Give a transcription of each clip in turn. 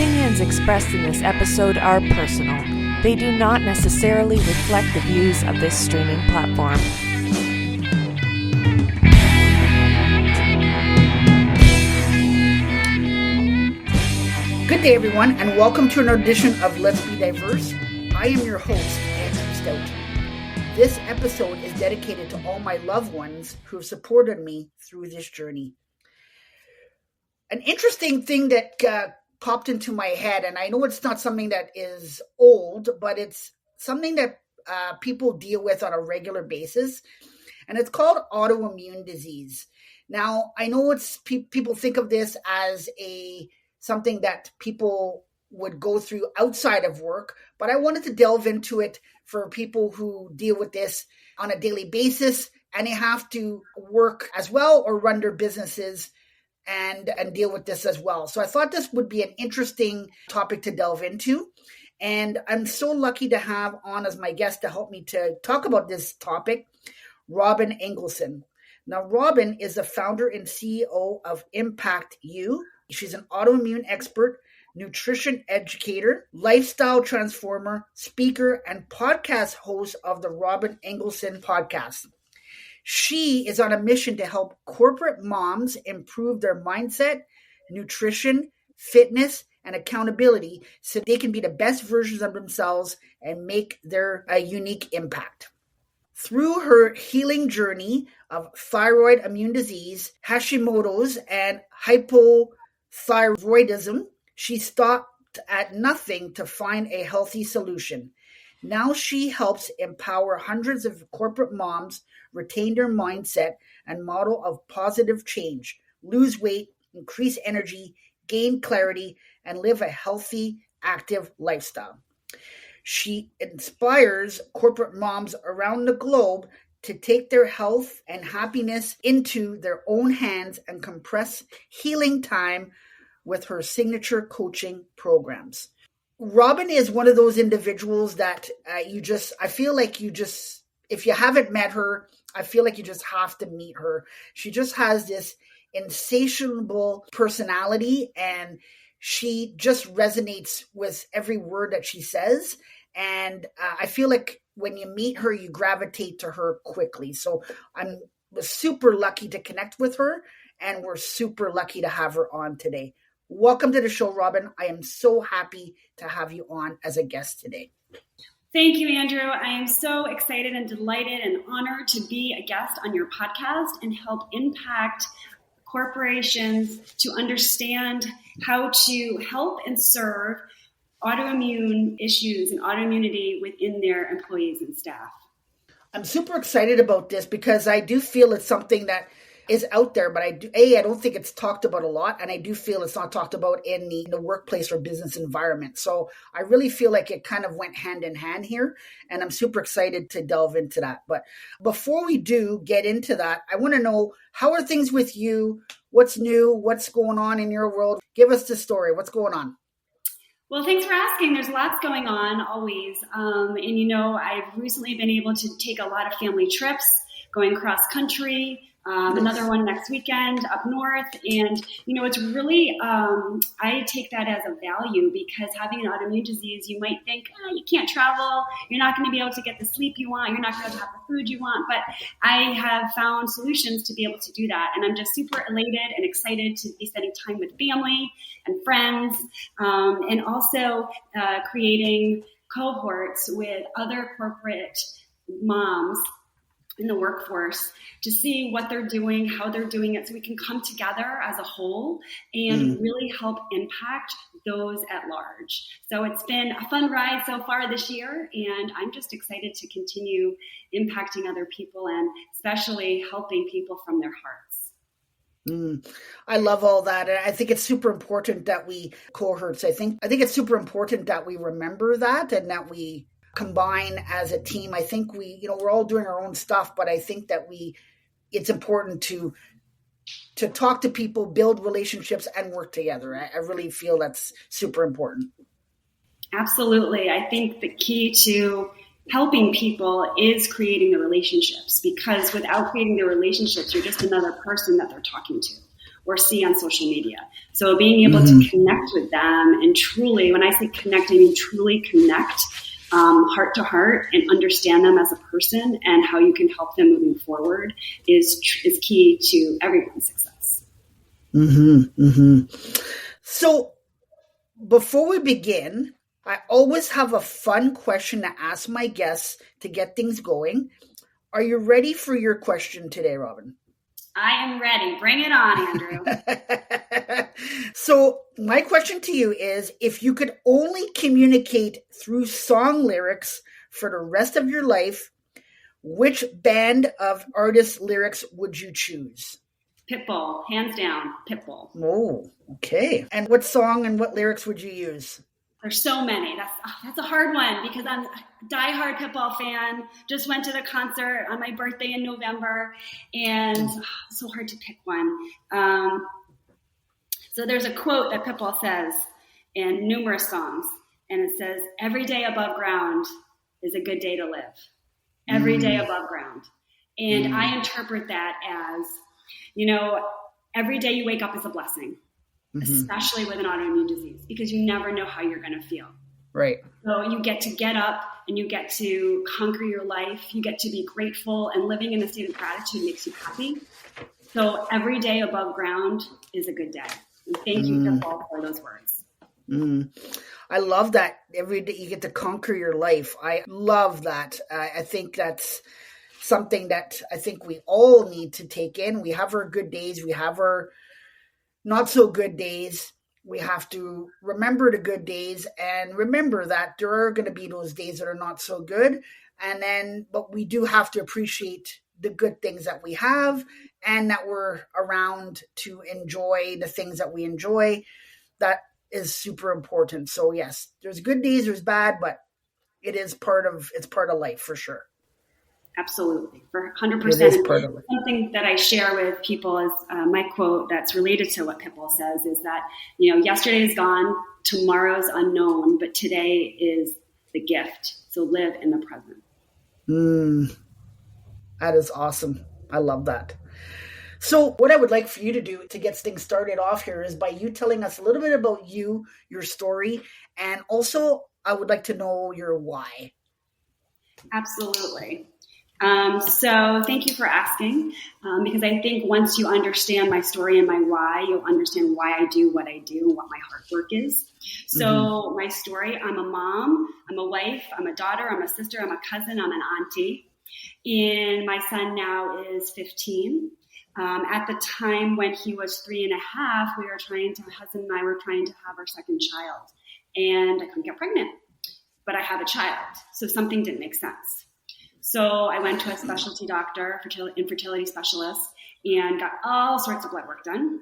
opinions expressed in this episode are personal. They do not necessarily reflect the views of this streaming platform. Good day, everyone, and welcome to another edition of Let's Be Diverse. I am your host, Andrew Stoute. This episode is dedicated to all my loved ones who have supported me through this journey. An interesting thing that popped into my head, and I know it's not something that is old, but it's something that people deal with on a regular basis, and it's called autoimmune disease. Now, I know it's people think of this as something that people would go through outside of work, but I wanted to delve into it for people who deal with this on a daily basis, and they have to work as well or run their businesses and deal with this as well. So I thought this would be an interesting topic to delve into. And I'm so lucky to have on as my guest to help me to talk about this topic, Robyn Engelson. Now, Robyn is the founder and CEO of Impact You. She's an autoimmune expert, nutrition educator, lifestyle transformer, speaker, and podcast host of the Robyn Engelson podcast. She is on a mission to help corporate moms improve their mindset, nutrition, fitness, and accountability so they can be the best versions of themselves and make their unique impact. Through her healing journey of thyroid immune disease, Hashimoto's, and hypothyroidism, she stopped at nothing to find a healthy solution. Now she helps empower hundreds of corporate moms retain their mindset and model of positive change, lose weight, increase energy, gain clarity, and live a healthy, active lifestyle. She inspires corporate moms around the globe to take their health and happiness into their own hands and compress healing time with her signature coaching programs. Robyn is one of those individuals that I feel like if you haven't met her, I feel like you just have to meet her. She just has this insatiable personality, and she just resonates with every word that she says. And I feel like when you meet her, you gravitate to her quickly. So I'm super lucky to connect with her, and we're super lucky to have her on today. Welcome to the show, Robyn. I am so happy to have you on as a guest today. Thank you, Andrew. I am so excited and delighted and honored to be a guest on your podcast and help impact corporations to understand how to help and serve autoimmune issues and autoimmunity within their employees and staff. I'm super excited about this because I do feel it's something that is out there, but I don't think it's talked about a lot, and I do feel it's not talked about in the workplace or business environment. So I really feel like it kind of went hand in hand here, and I'm super excited to delve into that. But before we do get into that, I want to know, how are things with you? What's new? What's going on in your world? Give us the story. What's going on? Well, thanks for asking. There's lots going on always. And I've recently been able to take a lot of family trips, going cross country, another one next weekend up north. And, it's really, I take that as a value because having an autoimmune disease, you might think, you can't travel. You're not going to be able to get the sleep you want. You're not going to have the food you want. But I have found solutions to be able to do that. And I'm just super elated and excited to be spending time with family and friends, and also creating cohorts with other corporate moms in the workforce to see what they're doing, how they're doing it, so we can come together as a whole and really help impact those at large. So it's been a fun ride so far this year, and I'm just excited to continue impacting other people and especially helping people from their hearts. I love all that. And I think it's super important that we cohorts. I think it's super important that we remember that and that we combine as a team. I think we're all doing our own stuff, but I think that it's important to talk to people, build relationships, and work together. I really feel that's super important. Absolutely. I think the key to helping people is creating the relationships, because without creating the relationships, you're just another person that they're talking to. or see on social media. So being able to connect with them and truly, when I say connect, I mean truly connect heart to heart and understand them as a person and how you can help them moving forward is key to everyone's success. So before we begin, I always have a fun question to ask my guests to get things going. Are you ready for your question today, Robyn? I am ready. Bring it on, Andrew. So my question to you is, if you could only communicate through song lyrics for the rest of your life, which band of artist lyrics would you choose? Pitbull, hands down, Pitbull. Oh, okay. And what song and what lyrics would you use? There's so many. That's a hard one because I'm a diehard Pitbull fan. Just went to the concert on my birthday in November, and it's so hard to pick one. So there's a quote that Pitbull says in numerous songs, and it says, "Every day above ground is a good day to live." Every day above ground. And I interpret that as, every day you wake up is a blessing. Especially with an autoimmune disease, because you never know how you're going to feel. Right. So you get to get up and you get to conquer your life. You get to be grateful, and living in a state of gratitude makes you happy. So every day above ground is a good day. And thank you, Pitbull, for those words. I love that. Every day you get to conquer your life. I love that. I think that's something that I think we all need to take in. We have our good days. We have our not so good days. We have to remember the good days and remember that there are going to be those days that are not so good. But we do have to appreciate the good things that we have and that we're around to enjoy the things that we enjoy. That is super important. So yes, there's good days, there's bad, but it's part of life for sure. Absolutely, for 100%. It is part of it. Something that I share with people is my quote that's related to what Pitbull says is that, yesterday is gone, tomorrow's unknown, but today is the gift. So live in the present. That is awesome. I love that. So what I would like for you to do to get things started off here is by you telling us a little bit about you, your story, and also I would like to know your why. Absolutely. So thank you for asking, because I think once you understand my story and my why, you'll understand why I do what I do and what my hard work is. So my story, I'm a mom, I'm a wife, I'm a daughter, I'm a sister, I'm a cousin, I'm an auntie. And my son now is 15. At the time when he was 3.5, my husband and I were trying to have our second child, and I couldn't get pregnant, but I have a child. So something didn't make sense. So I went to a specialty doctor, infertility specialist, and got all sorts of blood work done.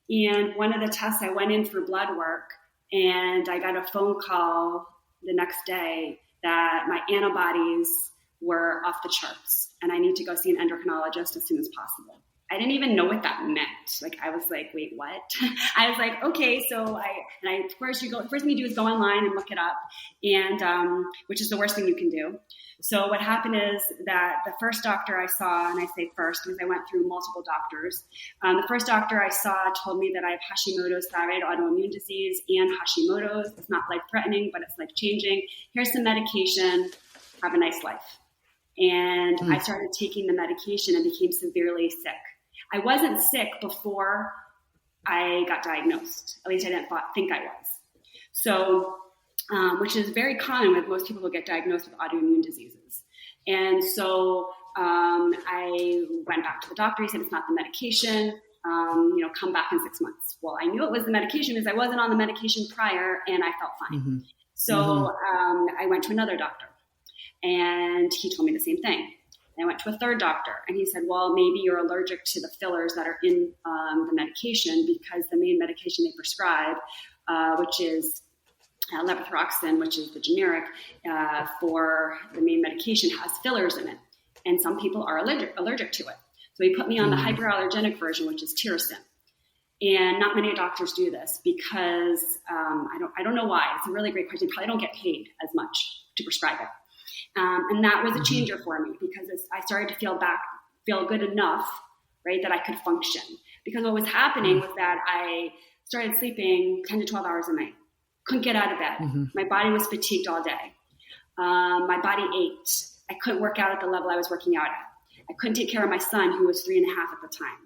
And one of the tests, I went in for blood work, and I got a phone call the next day that my antibodies were off the charts, and I need to go see an endocrinologist as soon as possible. I didn't even know what that meant. I was like, wait, what? I was like, okay. So first thing you do is go online and look it up, and which is the worst thing you can do. So what happened is that the first doctor I saw, and I say first because I went through multiple doctors, the first doctor I saw told me that I have Hashimoto's thyroid autoimmune disease and Hashimoto's. It's not life-threatening, but it's life-changing. Here's some medication. Have a nice life. And I started taking the medication and became severely sick. I wasn't sick before I got diagnosed. At least I didn't think I was. So, which is very common with most people who get diagnosed with autoimmune diseases. And so I went back to the doctor. He said, it's not the medication. Come back in 6 months. Well, I knew it was the medication because I wasn't on the medication prior and I felt fine. So I went to another doctor and he told me the same thing. I went to a third doctor and he said, well, maybe you're allergic to the fillers that are in the medication because the main medication they prescribe, which is levothyroxine, which is the generic for the main medication, has fillers in it. And some people are allergic to it. So he put me on the hyperallergenic version, which is Tirostin. And not many doctors do this because I don't know why. It's a really great question. Probably don't get paid as much to prescribe it. And that was a changer for me because I started to feel good enough, right, that I could function. Because what was happening was that I started sleeping 10 to 12 hours a night. Couldn't get out of bed. My body was fatigued all day. My body ached. I couldn't work out at the level I was working out at. I couldn't take care of my son, who was 3.5 at the time.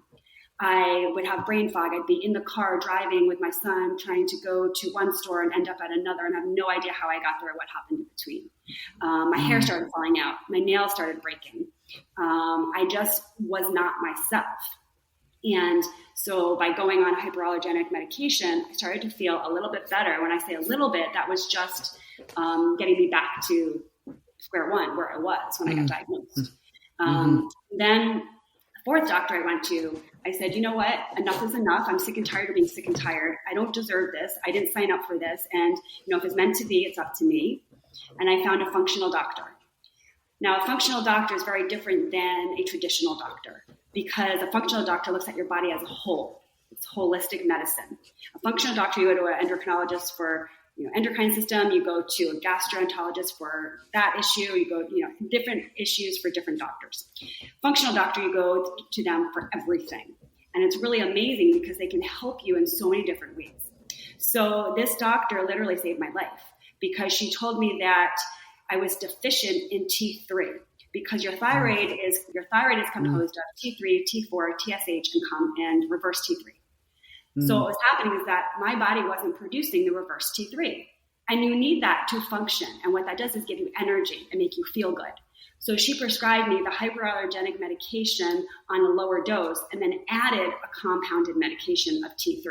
I would have brain fog. I'd be in the car driving with my son, trying to go to one store and end up at another, and have no idea how I got there or what happened in between. My hair started falling out. My nails started breaking. I just was not myself. And so by going on hyperallergenic medication, I started to feel a little bit better. When I say a little bit, that was just getting me back to square one, where I was when I got diagnosed. Then the fourth doctor I went to, I said, you know what? Enough is enough. I'm sick and tired of being sick and tired. I don't deserve this. I didn't sign up for this. And, if it's meant to be, it's up to me. And I found a functional doctor. Now, a functional doctor is very different than a traditional doctor, because a functional doctor looks at your body as a whole. It's holistic medicine. A functional doctor, you go to an endocrinologist for endocrine system, you go to a gastroenterologist for that issue, you go, different issues for different doctors. Functional doctor, you go to them for everything. And it's really amazing because they can help you in so many different ways. So this doctor literally saved my life, because she told me that I was deficient in T3, because your thyroid is composed of T3, T4, TSH, and reverse T3. So what was happening is that my body wasn't producing the reverse T3. And you need that to function. And what that does is give you energy and make you feel good. So she prescribed me the hyperallergenic medication on a lower dose, and then added a compounded medication of T3.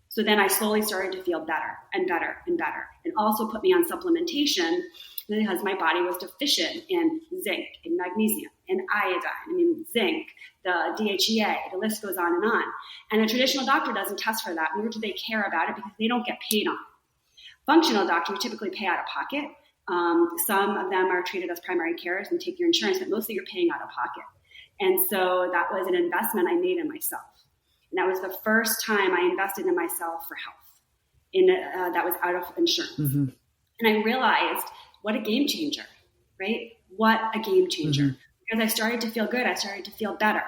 So then I slowly started to feel better and better and better, and also put me on supplementation because my body was deficient in zinc, in magnesium, in iodine, zinc, the DHEA, the list goes on. And a traditional doctor doesn't test for that, nor do they care about it, because they don't get paid on it. Functional doctors typically pay out of pocket. Some of them are treated as primary carers and take your insurance, but mostly you're paying out of pocket. And so that was an investment I made in myself. And that was the first time I invested in myself for health. That was out of insurance. And I realized, what a game changer, right? What a game changer. Because I started to feel good. I started to feel better.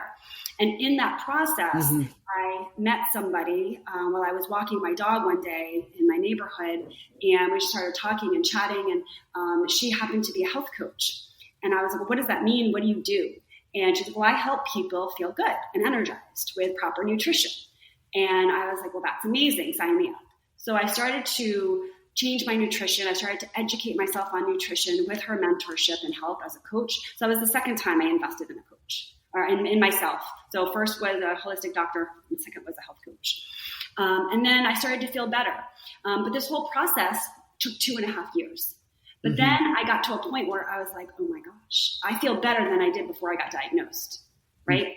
And in that process, I met somebody while I was walking my dog one day in my neighborhood, and we started talking and chatting, and she happened to be a health coach. And I was like, well, what does that mean? What do you do? And she said, well, I help people feel good and energized with proper nutrition. And I was like, well, that's amazing. Sign me up. So I started to change my nutrition. I started to educate myself on nutrition with her mentorship and help as a coach. So that was the second time I invested in a coach, or in myself. So first was a holistic doctor, and second was a health coach. And then I started to feel better. But this whole process took 2.5 years. But then I got to a point where I was like, oh my gosh, I feel better than I did before I got diagnosed, right?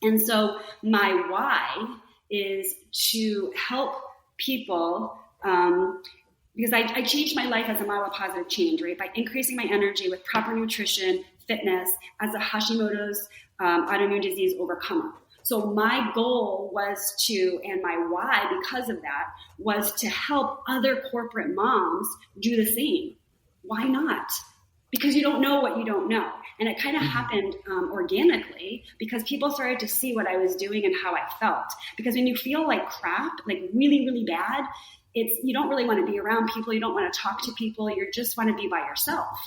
And so my why is to help people, because I changed my life as a model of positive change, right? By increasing my energy with proper nutrition, fitness, as a Hashimoto's autoimmune disease overcomer. So my goal was to, and my why because of that, was to help other corporate moms do the same. Why not? Because you don't know what you don't know. And it kind of happened organically, because people started to see what I was doing and how I felt. Because when you feel like crap, like really, really bad, you don't really want to be around people. You don't want to talk to people. You just want to be by yourself,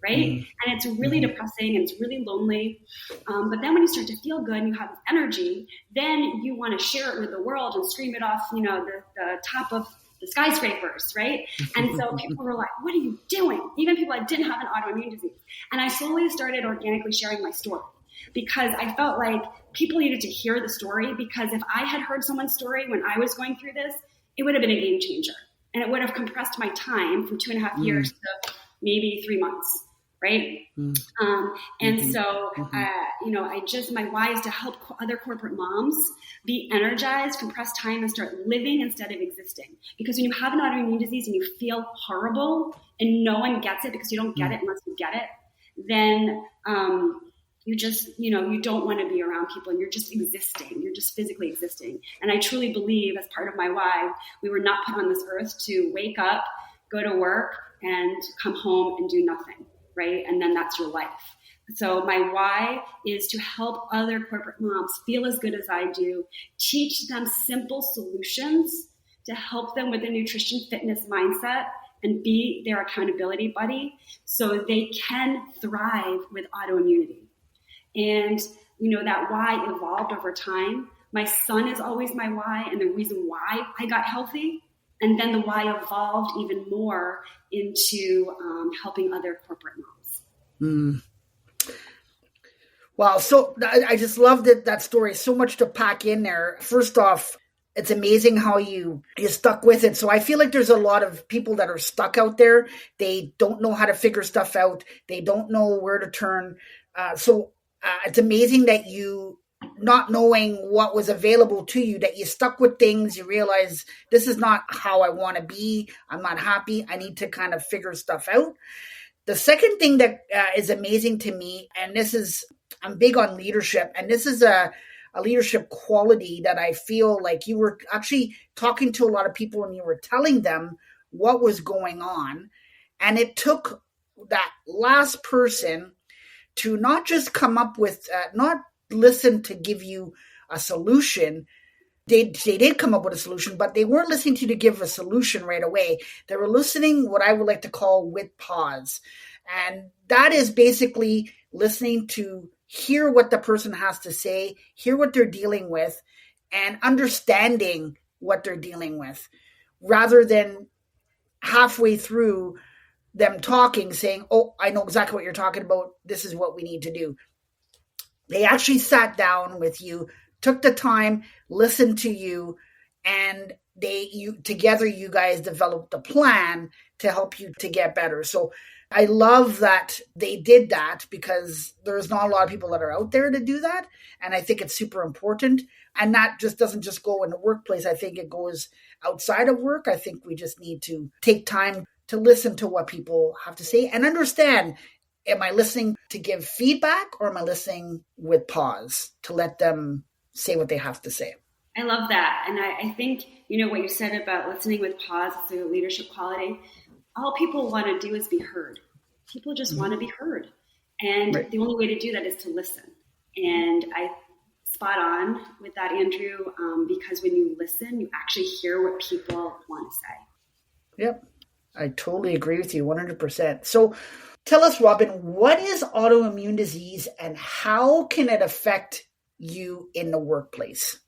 right? And it's really depressing and it's really lonely. But then when you start to feel good and you have energy, then you want to share it with the world and scream it off, the top of the skyscrapers, right? And so people were like, what are you doing? Even people that didn't have an autoimmune disease. And I slowly started organically sharing my story, because I felt like people needed to hear the story, because if I had heard someone's story when I was going through this, it would have been a game changer. And it would have compressed my time from 2.5 years to maybe 3 months, right? And so, my why is to help other corporate moms be energized, compress time, and start living instead of existing. Because when you have an autoimmune disease and you feel horrible and no one gets it, because you don't get it unless you get it, then you just, you don't want to be around people, and you're just existing. You're just physically existing. And I truly believe, as part of my why, we were not put on this earth to wake up, go to work, and come home and do nothing, right? And then that's your life. So my why is to help other corporate moms feel as good as I do, teach them simple solutions to help them with a nutrition fitness mindset and be their accountability buddy so they can thrive with autoimmunity. And, that why evolved over time. My son is always my why and the reason why I got healthy. And then the why evolved even more into helping other corporate moms. Wow. So I just loved that story. So much to pack in there. First off, it's amazing how you stuck with it. So I feel like there's a lot of people that are stuck out there. They don't know how to figure stuff out. They don't know where to turn. So it's amazing that you, not knowing what was available to you, that you stuck with things. You realize this is not how I want to be. I'm not happy. I need to kind of figure stuff out. The second thing that is amazing to me, and I'm big on leadership, and this is a leadership quality that I feel like you were actually talking to a lot of people and you were telling them what was going on. And it took that last person to not just come up with, not listen to give you a solution. They did come up with a solution, but they weren't listening to you to give a solution right away. They were listening, what I would like to call with pause. And that is basically listening to hear what the person has to say, hear what they're dealing with, and understanding what they're dealing with, rather than halfway through them talking, saying, oh, I know exactly what you're talking about. This is what we need to do. They actually sat down with you, took the time, listened to you, and together you guys developed a plan to help you to get better. So I love that they did that, because there's not a lot of people that are out there to do that. And I think it's super important. And that just doesn't just go in the workplace. I think it goes outside of work. I think we just need to take time to listen to what people have to say and understand, am I listening to give feedback, or am I listening with pause to let them say what they have to say? I love that. And I think, what you said about listening with pause is a leadership quality. All people want to do is be heard. People just want to be heard. And the only way to do that is to listen. And I spot on with that, Andrew, because when you listen, you actually hear what people want to say. Yep. I totally agree with you 100%. So tell us, Robyn, what is autoimmune disease and how can it affect you in the workplace?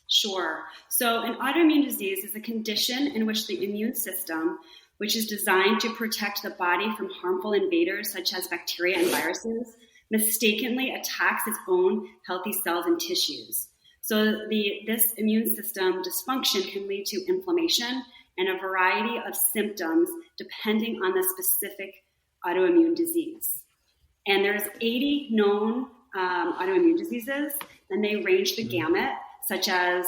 Sure. So an autoimmune disease is a condition in which the immune system, which is designed to protect the body from harmful invaders such as bacteria and viruses, mistakenly attacks its own healthy cells and tissues. So this immune system dysfunction can lead to inflammation and a variety of symptoms depending on the specific autoimmune disease. And there's 80 known autoimmune diseases, and they range the gamut, such as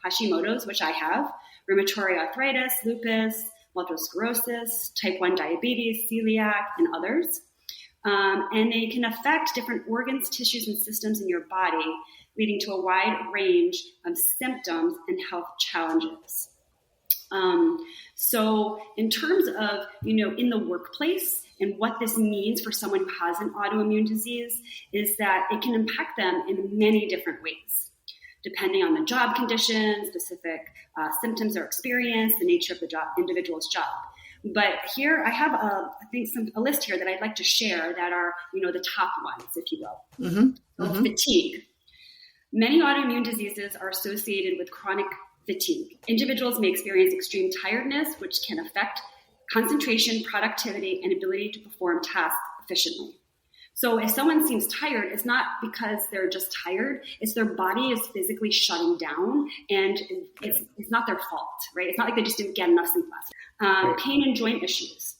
Hashimoto's, which I have, rheumatoid arthritis, lupus, multiple sclerosis, type 1 diabetes, celiac, and others. And they can affect different organs, tissues, and systems in your body, leading to a wide range of symptoms and health challenges. So in terms of, in the workplace and what this means for someone who has an autoimmune disease is that it can impact them in many different ways, depending on the job conditions, specific symptoms or experience, the nature of the individual's job. But here I have a list here that I'd like to share that are, the top ones, if you will. Mm-hmm. Fatigue. Many autoimmune diseases are associated with chronic fatigue. Individuals may experience extreme tiredness, which can affect concentration, productivity, and ability to perform tasks efficiently. So if someone seems tired, it's not because they're just tired, it's their body is physically shutting down, and it's not their fault, right? It's not like they just didn't get enough sleep last night. Pain and joint issues.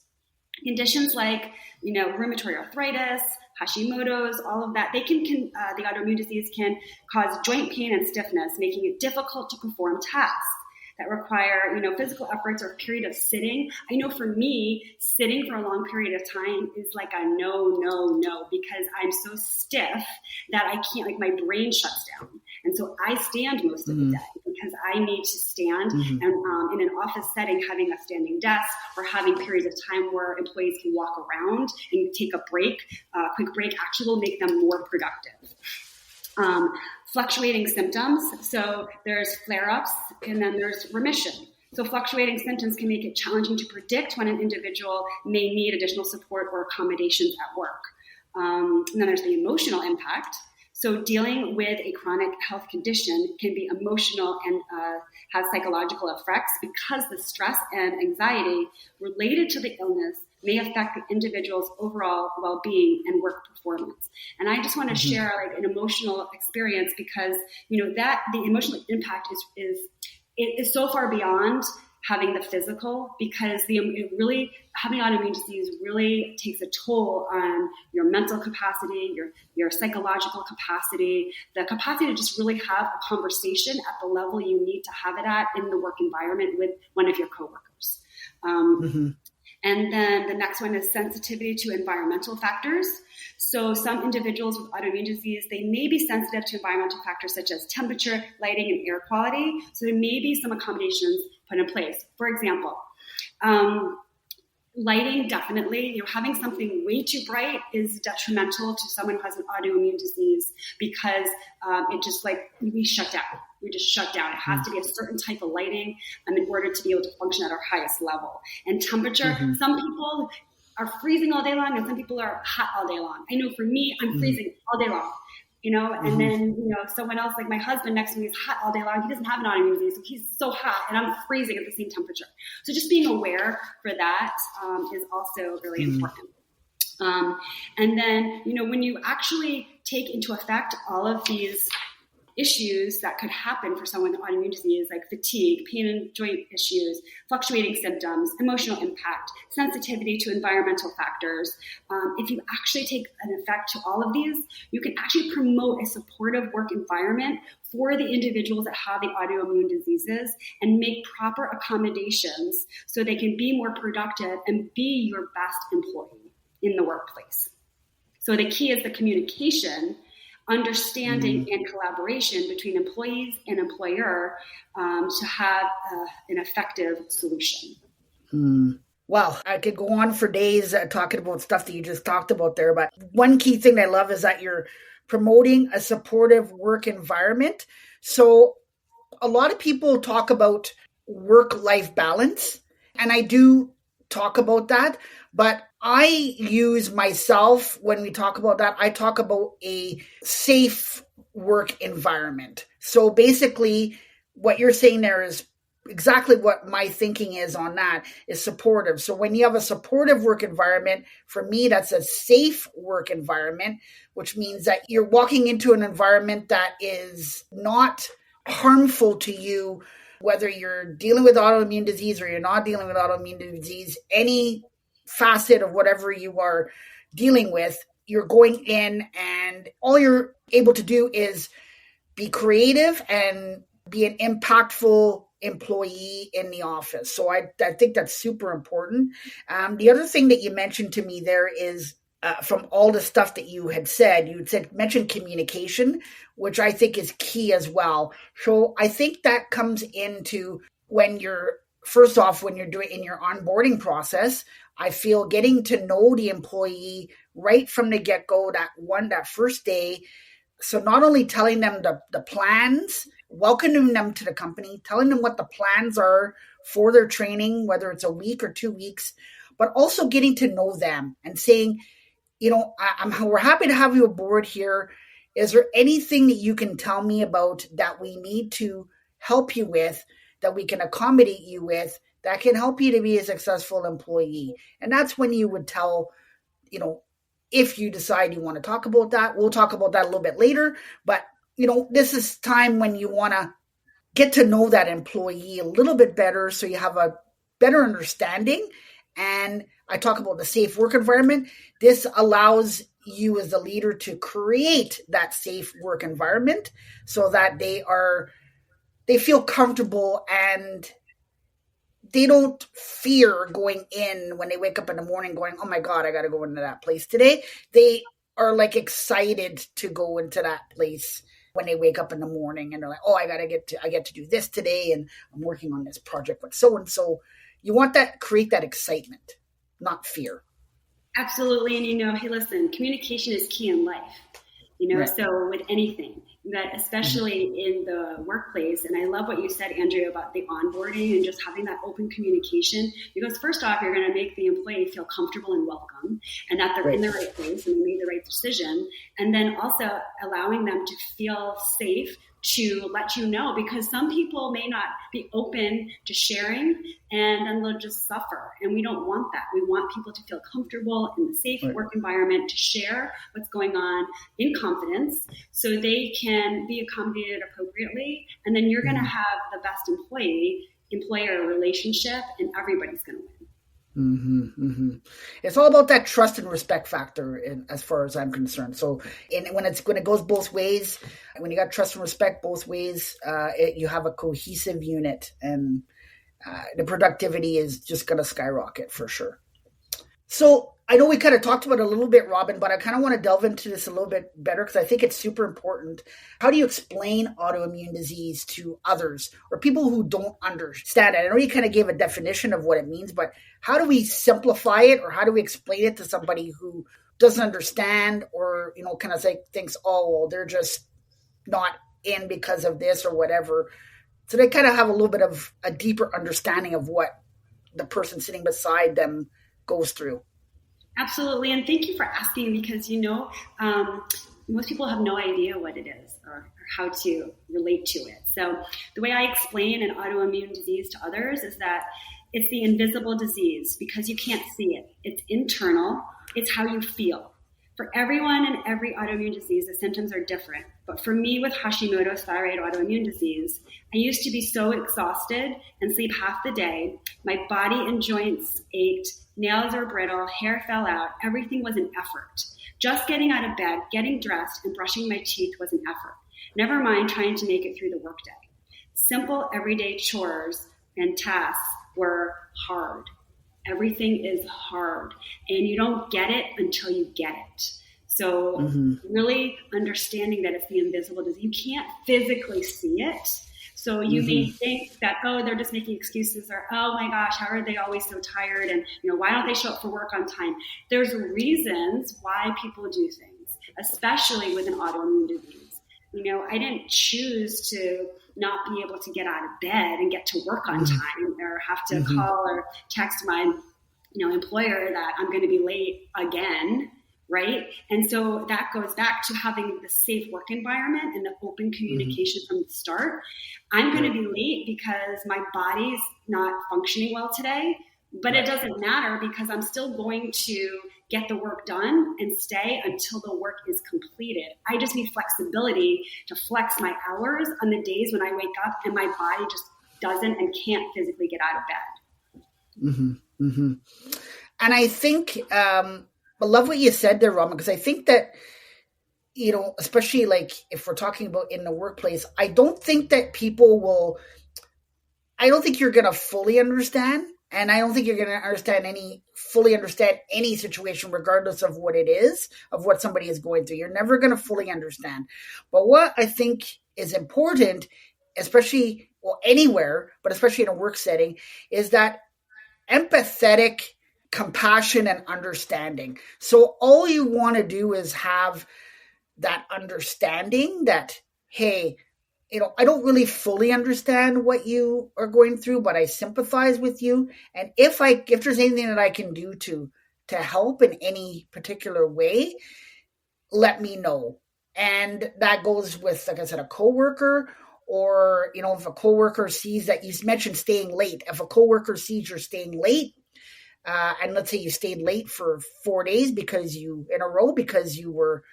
Conditions like, rheumatoid arthritis, Hashimoto's, all of that, the autoimmune disease can cause joint pain and stiffness, making it difficult to perform tasks that require, physical efforts or a period of sitting. I know for me, sitting for a long period of time is like a no, because I'm so stiff that I can't, my brain shuts down. And so I stand most of the day because I need to stand. And in an office setting, having a standing desk or having periods of time where employees can walk around and take a break, quick break, actually will make them more productive. Fluctuating symptoms. So there's flare-ups and then there's remission. So fluctuating symptoms can make it challenging to predict when an individual may need additional support or accommodations at work. And then there's the emotional impact. So dealing with a chronic health condition can be emotional and has psychological effects because the stress and anxiety related to the illness may affect the individual's overall well-being and work performance. And I just want to share like an emotional experience because, that the emotional impact is so far beyond having the physical, because having autoimmune disease really takes a toll on your mental capacity, your psychological capacity, the capacity to just really have a conversation at the level you need to have it at in the work environment with one of your coworkers. And then the next one is sensitivity to environmental factors. So some individuals with autoimmune disease, they may be sensitive to environmental factors such as temperature, lighting, and air quality. So there may be some accommodations put in place. For example, lighting, definitely, having something way too bright is detrimental to someone who has an autoimmune disease because it just we shut down. We just shut down. It has to be a certain type of lighting in order to be able to function at our highest level. And temperature, some people are freezing all day long and some people are hot all day long. I know for me, I'm freezing all day long. And then, someone else, like my husband next to me is hot all day long. He doesn't have an autoimmune disease, so he's so hot and I'm freezing at the same temperature. So just being aware for that is also really important. And then, when you actually take into effect all of these issues that could happen for someone with autoimmune disease, like fatigue, pain and joint issues, fluctuating symptoms, emotional impact, sensitivity to environmental factors. If you actually take an effect to all of these, you can actually promote a supportive work environment for the individuals that have the autoimmune diseases and make proper accommodations so they can be more productive and be your best employee in the workplace. So the key is the communication, understanding and collaboration between employees and employer to have an effective solution. Well, I could go on for days talking about stuff that you just talked about there, but one key thing I love is that you're promoting a supportive work environment. So a lot of people talk about work-life balance, and I do talk about that, but I use myself when we talk about that, I talk about a safe work environment. So basically what you're saying there is exactly what my thinking is on that, is supportive. So when you have a supportive work environment, for me, that's a safe work environment, which means that you're walking into an environment that is not harmful to you, whether you're dealing with autoimmune disease or you're not dealing with autoimmune disease, any facet of whatever you are dealing with, you're going in and all you're able to do is be creative and be an impactful employee in the office. So I think that's super important. The other thing that you mentioned to me there is from all the stuff that you had said, mentioned communication, which I think is key as well. So I think that comes into when you're doing in your onboarding process, I feel getting to know the employee right from the get-go, that first day. So not only telling them the plans, welcoming them to the company, telling them what the plans are for their training, whether it's a week or 2 weeks, but also getting to know them and saying, we're happy to have you aboard here. Is there anything that you can tell me about that we need to help you with, that we can accommodate you with, that can help you to be a successful employee? And that's when you would tell, if you decide you want to talk about that. We'll talk about that a little bit later. But, this is time when you want to get to know that employee a little bit better so you have a better understanding. And I talk about the safe work environment. This allows you as the leader to create that safe work environment so that they feel comfortable and they don't fear going in when they wake up in the morning going, oh my God, I got to go into that place today. They are excited to go into that place when they wake up in the morning and they're like, oh, I get to do this today, and I'm working on this project with so-and-so. You want create that excitement, not fear. Absolutely. And, hey, listen, communication is key in life, right. So with anything, that especially in the workplace. And I love what you said, Andrew, about the onboarding and just having that open communication, because first off, you're going to make the employee feel comfortable and welcome, and that they're in the right place and they made the right decision. And then also allowing them to feel safe to let you know, because some people may not be open to sharing, and then they'll just suffer. And we don't want that. We want people to feel comfortable in the safe work environment to share what's going on in confidence so they can be accommodated appropriately. And then you're going to have the best employer relationship, and everybody's going to win. It's all about that trust and respect factor, as far as I'm concerned. So when it goes both ways, when you got trust and respect both ways, you have a cohesive unit, and the productivity is just going to skyrocket for sure. So I know we kind of talked about it a little bit, Robyn, but I kind of want to delve into this a little bit better because I think it's super important. How do you explain autoimmune disease to others or people who don't understand it? I know you kind of gave a definition of what it means, but how do we simplify it, or how do we explain it to somebody who doesn't understand, or, kind of thinks, oh, well, they're just not in because of this or whatever. So they kind of have a little bit of a deeper understanding of what the person sitting beside them goes through. Absolutely. And thank you for asking, because, most people have no idea what it is or how to relate to it. So the way I explain an autoimmune disease to others is that it's the invisible disease because you can't see it. It's internal. It's how you feel. For everyone and every autoimmune disease, the symptoms are different. But for me, with Hashimoto's thyroid autoimmune disease, I used to be so exhausted and sleep half the day. My body and joints ached, nails were brittle, hair fell out. Everything was an effort. Just getting out of bed, getting dressed, and brushing my teeth was an effort. Never mind trying to make it through the workday. Simple everyday chores and tasks were hard. Everything is hard, and you don't get it until you get it. So really understanding that it's the invisible disease. You can't physically see it. So you may think that, oh, they're just making excuses, or, oh my gosh, how are they always so tired? And, why don't they show up for work on time? There's reasons why people do things, especially with an autoimmune disease. I didn't choose to not be able to get out of bed and get to work on time, or have to call or text my, employer that I'm going to be late again. Right. And so that goes back to having the safe work environment and the open communication from the start. I'm going to be late because my body's not functioning well today, but it doesn't matter because I'm still going to get the work done and stay until the work is completed. I just need flexibility to flex my hours on the days when I wake up and my body just doesn't and can't physically get out of bed. And I think, I love what you said there, Robyn, because I think that, especially like if we're talking about in the workplace, I don't think that I don't think you're going to fully understand. And I don't think you're going to fully understand any situation, regardless of what it is, of what somebody is going through. You're never going to fully understand. But what I think is important, especially, anywhere, but especially in a work setting, is that empathetic compassion and understanding. So all you want to do is have that understanding that, hey, I don't really fully understand what you are going through, but I sympathize with you. And if there's anything that I can do to help in any particular way, let me know. And that goes with, like I said, a coworker, or, if a coworker sees that you mentioned staying late. If a coworker sees you're staying late, and let's say you stayed late for 4 days in a row because you were,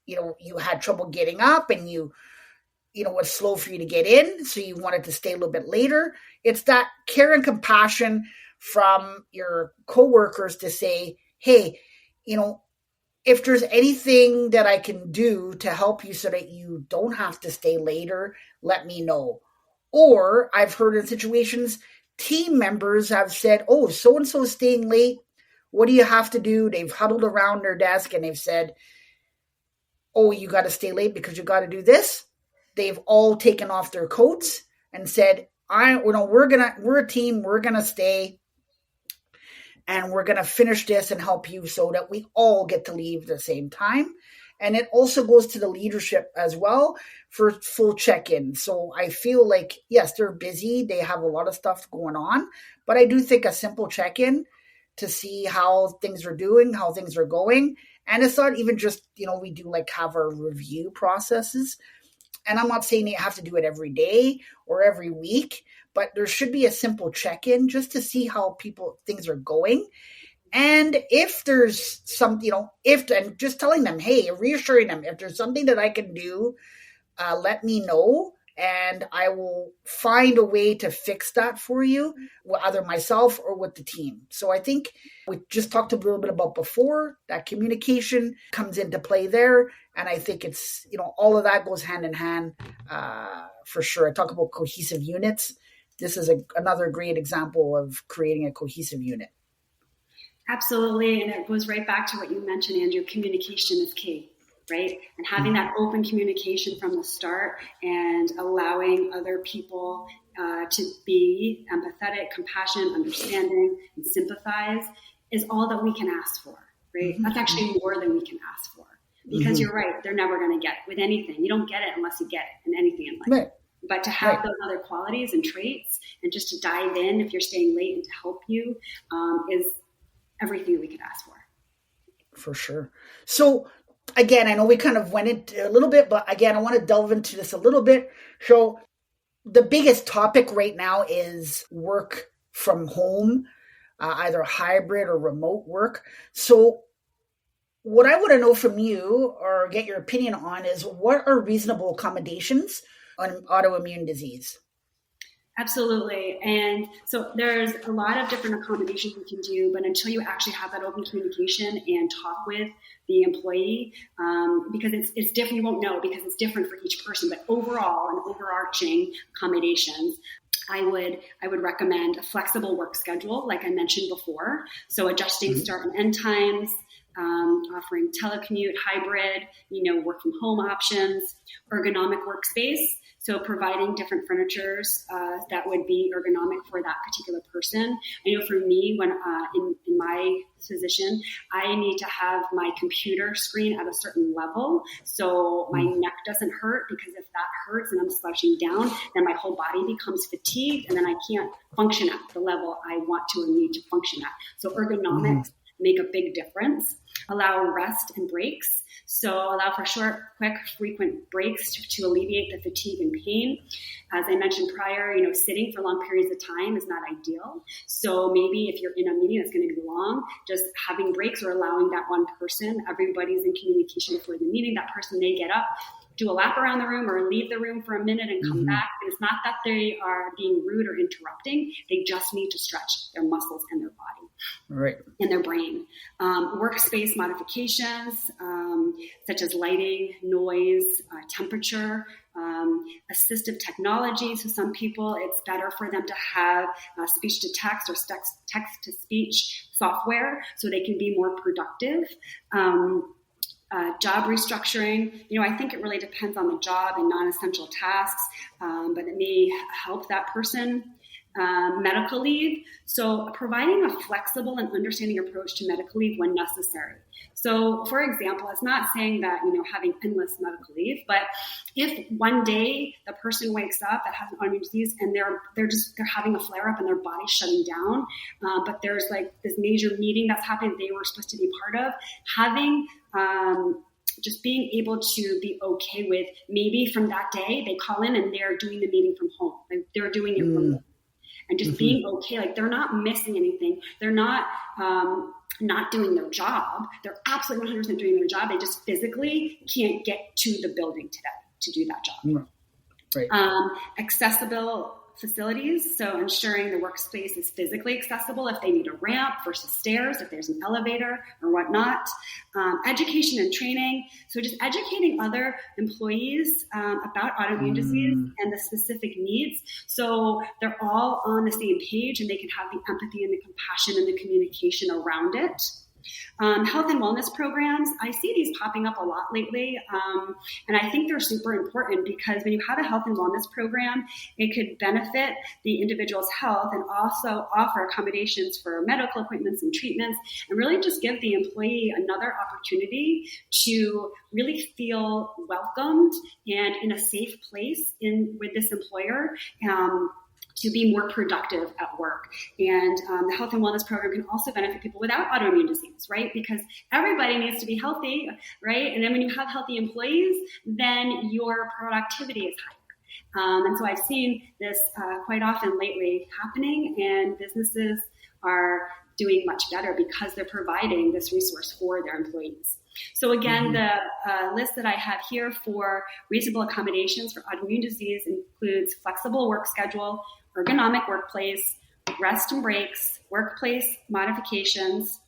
you had trouble getting up, and it was slow for you to get in, so you wanted to stay a little bit later. It's that care and compassion from your coworkers to say, hey, if there's anything that I can do to help you so that you don't have to stay later, let me know. Or I've heard in situations, team members have said, oh, so-and-so is staying late. What do you have to do? They've huddled around their desk and they've said, oh, you got to stay late because you got to do this. they've all taken off their coats and said, we're a team, we're going to stay and we're going to finish this and help you so that we all get to leave at the same time. And it also goes to the leadership as well for full check-in. So I feel like, yes, they're busy. They have a lot of stuff going on. But I do think a simple check-in to see how things are doing, how things are going. And it's not even just, we do like have our review processes. And I'm not saying you have to do it every day or every week, but there should be a simple check-in just to see how things are going. And if there's some, and just telling them, hey, reassuring them, if there's something that I can do, let me know. And I will find a way to fix that for you, either myself or with the team. So I think we just talked a little bit about before, that communication comes into play there. And I think it's, all of that goes hand in hand for sure. I talk about cohesive units. This is another great example of creating a cohesive unit. Absolutely. And it goes right back to what you mentioned, Andrew. Communication is key. Right? And having that open communication from the start and allowing other people to be empathetic, compassionate, understanding, and sympathize is all that we can ask for, right? That's actually more than we can ask for because you're right. They're never going to get it with anything. You don't get it unless you get it in anything in life. Right. But to have those other qualities and traits and just to dive in if you're staying late and to help you is everything we could ask for. For sure. So, again, I know we kind of went into a little bit, but again, I want to delve into this a little bit. So the biggest topic right now is work from home, either hybrid or remote work. So what I want to know from you or get your opinion on is what are reasonable accommodations on autoimmune disease? Absolutely. And so there's a lot of different accommodations we can do, but until you actually have that open communication and talk with the employee, because it's different, you won't know because it's different for each person, but overall and overarching accommodations, I would recommend a flexible work schedule, like I mentioned before. So adjusting start and end times, offering telecommute, hybrid, work from home options, ergonomic workspace. So providing different furnitures that would be ergonomic for that particular person. I know for me, when in my position, I need to have my computer screen at a certain level so my neck doesn't hurt, because if that hurts and I'm slouching down, then my whole body becomes fatigued and then I can't function at the level I want to or need to function at. So ergonomics make a big difference. Allow rest and breaks. So allow for short, quick, frequent breaks to alleviate the fatigue and pain. As I mentioned prior, sitting for long periods of time is not ideal. So maybe if you're in a meeting that's going to be long, just having breaks or allowing that one person, everybody's in communication before the meeting, that person may get up, do a lap around the room or leave the room for a minute and come back. And it's not that they are being rude or interrupting. They just need to stretch their muscles and their body and their brain. Workspace modifications, such as lighting, noise, temperature, assistive technology. So some people, it's better for them to have speech to text or text to speech software so they can be more productive. Job restructuring, I think it really depends on the job and non-essential tasks, but it may help that person. Medical leave. So providing a flexible and understanding approach to medical leave when necessary. So for example, it's not saying that, having endless medical leave, but if one day the person wakes up that has an autoimmune disease and they're having a flare up and their body's shutting down, but there's like this major meeting that's happening they were supposed to be part of, having just being able to be okay with maybe from that day they call in and they're doing the meeting from home, like they're doing it remotely. And just being okay, like they're not missing anything. They're not doing their job. They're absolutely 100% doing their job. They just physically can't get to the building today to do that job. Right. Accessible facilities. So ensuring the workspace is physically accessible if they need a ramp versus stairs, if there's an elevator or whatnot. Education and training. So just educating other employees about autoimmune disease and the specific needs. So they're all on the same page and they can have the empathy and the compassion and the communication around it. Health and wellness programs, I see these popping up a lot lately. And I think they're super important because when you have a health and wellness program, it could benefit the individual's health and also offer accommodations for medical appointments and treatments, and really just give the employee another opportunity to really feel welcomed and in a safe place with this employer. To be more productive at work. And the health and wellness program can also benefit people without autoimmune disease, right? Because everybody needs to be healthy, right? And then when you have healthy employees, then your productivity is higher. And so I've seen this quite often lately happening, and businesses are doing much better because they're providing this resource for their employees. So again, the list that I have here for reasonable accommodations for autoimmune disease includes flexible work schedule, ergonomic workplace, rest and breaks, workplace modifications,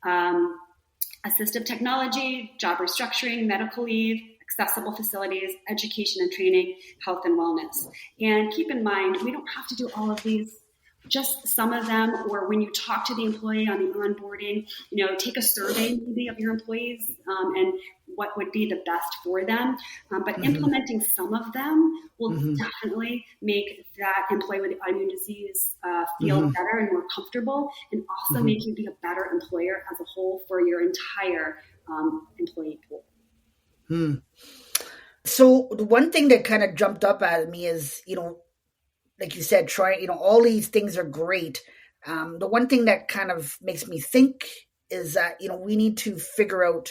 assistive technology, job restructuring, medical leave, accessible facilities, education and training, health and wellness. And keep in mind, we don't have to do all of these, just some of them, or when you talk to the employee on the onboarding, take a survey maybe of your employees and what would be the best for them. But implementing some of them will definitely make that employee with autoimmune disease feel better and more comfortable, and also make you be a better employer as a whole for your entire employee pool. So the one thing that kind of jumped up at me is, like you said, all these things are great. The one thing that kind of makes me think is that, we need to figure out,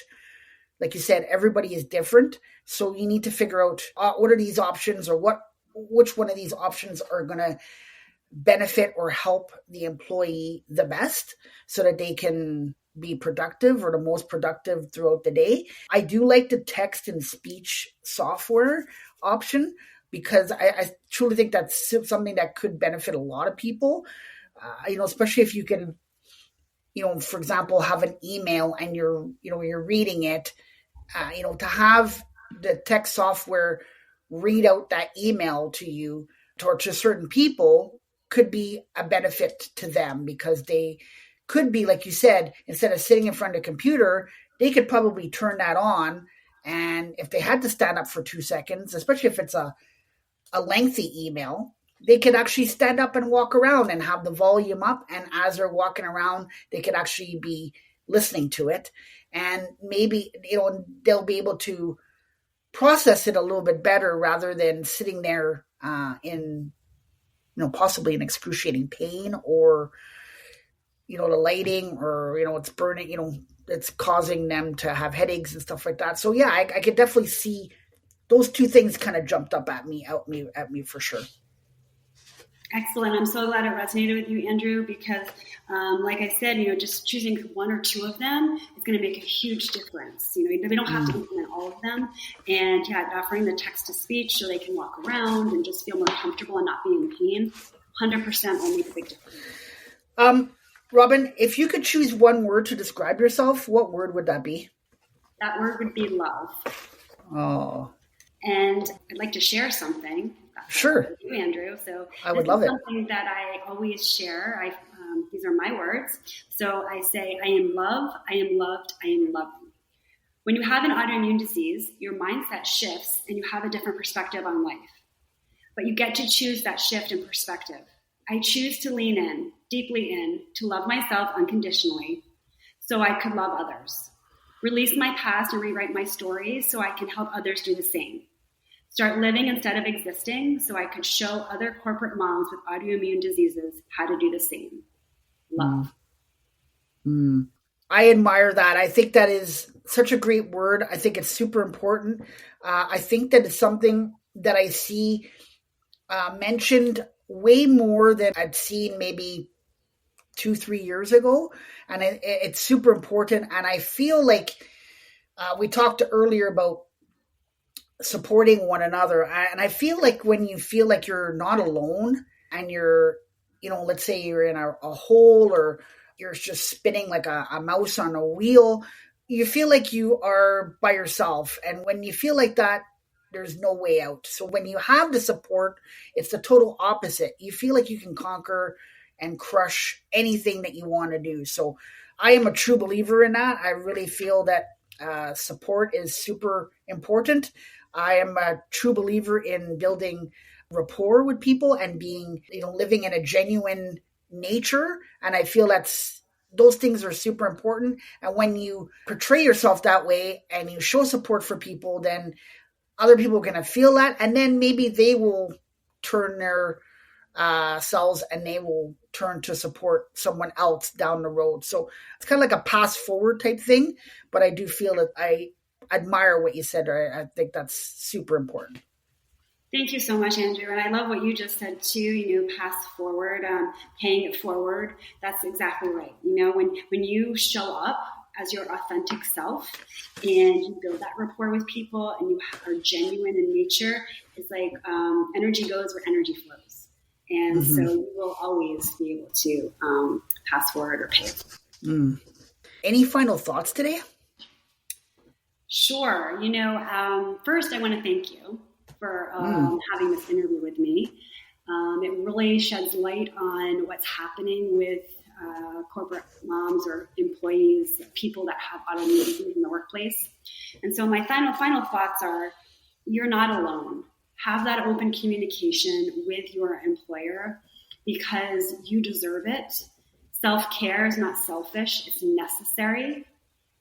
like you said, everybody is different. So you need to figure out what are these options, or which one of these options are going to benefit or help the employee the best so that they can be productive or the most productive throughout the day. I do like the text and speech software option, because I truly think that's something that could benefit a lot of people, especially if you can, for example, have an email and you're reading it, to have the text software read out that email to you or to certain people could be a benefit to them, because they could be, like you said, instead of sitting in front of a computer, they could probably turn that on. And if they had to stand up for 2 seconds, especially if it's a lengthy email, they could actually stand up and walk around and have the volume up. And as they're walking around, they could actually be listening to it. And maybe, they'll be able to process it a little bit better rather than sitting there in, possibly in excruciating pain, or, the lighting, or, it's burning, it's causing them to have headaches and stuff like that. So yeah, I could definitely see those two things kind of jumped up at me for sure. Excellent. I'm so glad it resonated with you, Andrew, because like I said, just choosing one or two of them is going to make a huge difference. We don't have to implement all of them. And offering the text to speech so they can walk around and just feel more comfortable and not be in pain, 100% will make a big difference. Robyn, if you could choose one word to describe yourself, what word would that be? That word would be love. Oh. And I'd like to share something. Sure. With you, Andrew. So I would love it. Something that I always share. These are my words. So I say, I am love, I am loved, I am loving. When you have an autoimmune disease, your mindset shifts and you have a different perspective on life. But you get to choose that shift in perspective. I choose to lean in, deeply in, to love myself unconditionally so I could love others. Release my past and rewrite my stories so I can help others do the same. Start living instead of existing so I could show other corporate moms with autoimmune diseases how to do the same. Love. I admire that. I think that is such a great word. I think it's super important. I think that it's something that I see mentioned way more than I'd seen maybe 2-3 years ago. And it's super important. And I feel like we talked earlier about supporting one another. And I feel like when you feel like you're not alone and you're, let's say you're in a hole, or you're just spinning like a mouse on a wheel, you feel like you are by yourself. And when you feel like that, there's no way out. So when you have the support, it's the total opposite. You feel like you can conquer and crush anything that you want to do. So I am a true believer in that. I really feel that support is super important. I am a true believer in building rapport with people and being, living in a genuine nature. And I feel those things are super important. And when you portray yourself that way and you show support for people, then other people are going to feel that. And then maybe they will turn their selves and they will turn to support someone else down the road. So it's kind of like a pass forward type thing. But I do feel that I admire what you said. I think that's super important. Thank you so much, Andrew. And I love what you just said too, pass forward, paying it forward. That's exactly right. When you show up as your authentic self and you build that rapport with people and you are genuine in nature, it's like energy goes where energy flows. And so you will always be able to pass forward or pay it forward. Any final thoughts today? Sure. First I want to thank you for having this interview with me. It really sheds light on what's happening with corporate moms or employees, people that have autoimmune disease in the workplace. And so my final thoughts are, you're not alone. Have that open communication with your employer because you deserve it. Self-care is not selfish, it's necessary.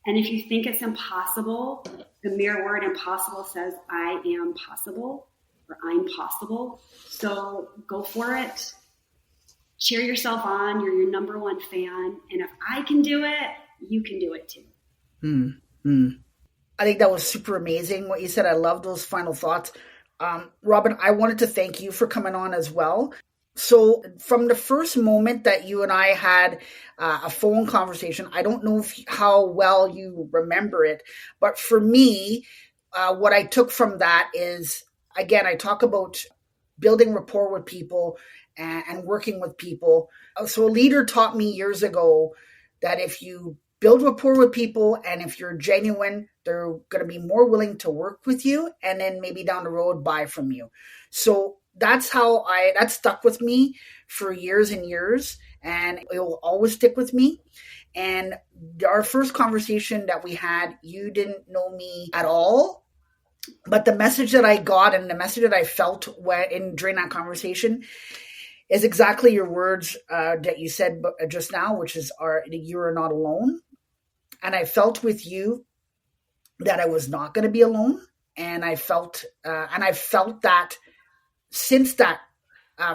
And if you think it's impossible, the mere word impossible says, I am possible, or I'm possible. So go for it. Cheer yourself on. You're your number one fan. And if I can do it, you can do it too. I think that was super amazing what you said. I love those final thoughts. Robyn, I wanted to thank you for coming on as well. So from the first moment that you and I had a phone conversation, I don't know how well you remember it, but for me, what I took from that is, again, I talk about building rapport with people and working with people. So a leader taught me years ago that if you build rapport with people and if you're genuine, they're going to be more willing to work with you and then maybe down the road buy from you. So that's how that stuck with me for years and years, and it will always stick with me. And our first conversation that we had, you didn't know me at all, but the message that I got and the message that I felt during that conversation is exactly your words that you said just now, which is you are not alone. And I felt with you that I was not going to be alone, and I felt that. Since that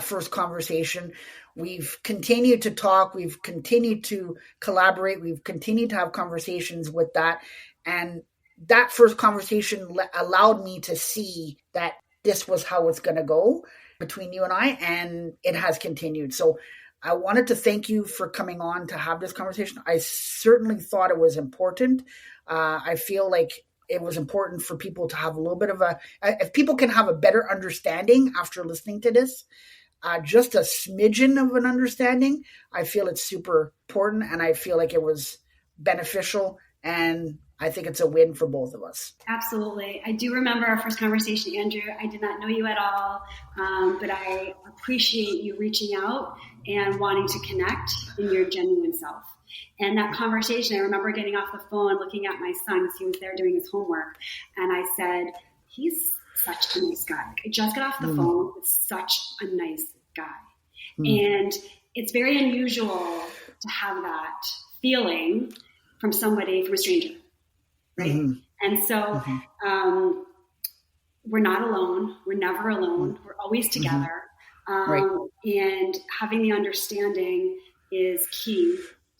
first conversation, we've continued to talk, we've continued to collaborate, we've continued to have conversations with that. And that first conversation allowed me to see that this was how it's going to go between you and I, and it has continued. So I wanted to thank you for coming on to have this conversation. I certainly thought it was important. I feel like it was important for people to have a little bit of if people can have a better understanding after listening to this, just a smidgen of an understanding, I feel it's super important, and I feel like it was beneficial, and I think it's a win for both of us. Absolutely. I do remember our first conversation, Andrew. I did not know you at all, but I appreciate you reaching out and wanting to connect in your genuine self. And that conversation, I remember getting off the phone, looking at my son because he was there doing his homework. And I said, he's such a nice guy. I just got off the phone with such a nice guy. And it's very unusual to have that feeling from a stranger, right? And so we're not alone. We're never alone. We're always together. Right. And having the understanding is key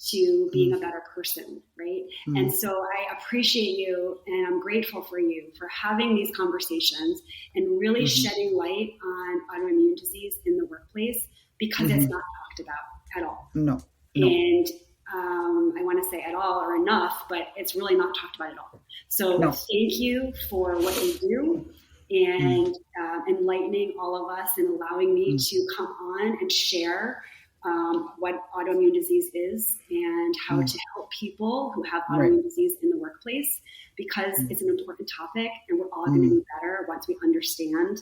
to being a better person, right? And so I appreciate you, and I'm grateful for you for having these conversations and really shedding light on autoimmune disease in the workplace, because it's not talked about at all. No. And I want to say at all or enough, but it's really not talked about at all. So thank you for what you do and enlightening all of us and allowing me to come on and share what autoimmune disease is and how to help people who have autoimmune disease in the workplace, because it's an important topic, and we're all going to be better once we understand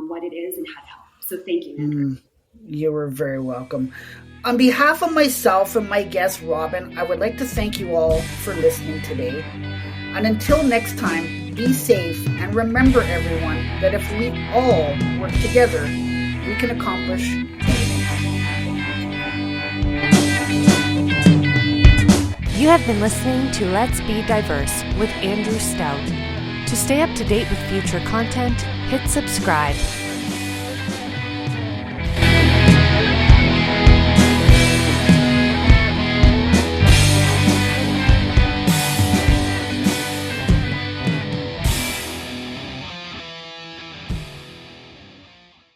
what it is and how to help. So thank you, Andrew. You were very welcome. On behalf of myself and my guest, Robyn, I would like to thank you all for listening today. And until next time, be safe and remember, everyone, that if we all work together, we can accomplish anything. You have been listening to Let's Be Diverse with Andrew Stoute. To stay up to date with future content, hit subscribe.